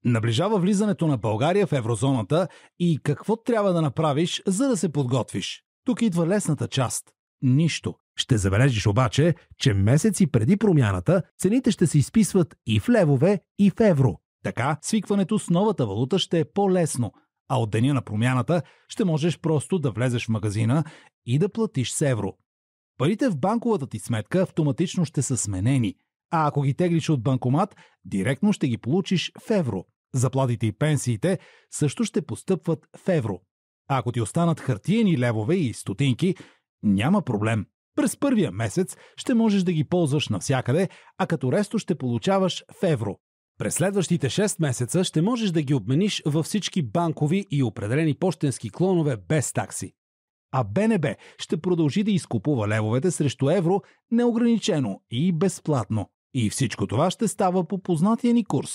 Наближава влизането на България в еврозоната и какво трябва да направиш, за да се подготвиш? Тук идва лесната част. Нищо. Ще забележиш обаче, че месеци преди промяната цените ще се изписват и в левове, и в евро. Така свикването с новата валута ще е по-лесно, а от деня на промяната ще можеш просто да влезеш в магазина и да платиш с евро. Парите в банковата ти сметка автоматично ще са сменени, а ако ги теглиш от банкомат, директно ще ги получиш в евро. Заплатите и пенсиите също ще постъпват в евро. А ако ти останат хартиени левове и стотинки, няма проблем. През първия месец ще можеш да ги ползваш навсякъде, а като ресто ще получаваш в евро. През следващите 6 месеца ще можеш да ги обмениш във всички банкови и определени пощенски клонове без такси. А БНБ ще продължи да изкупува левовете срещу евро неограничено и безплатно. И всичко това ще става по познатия ни курс.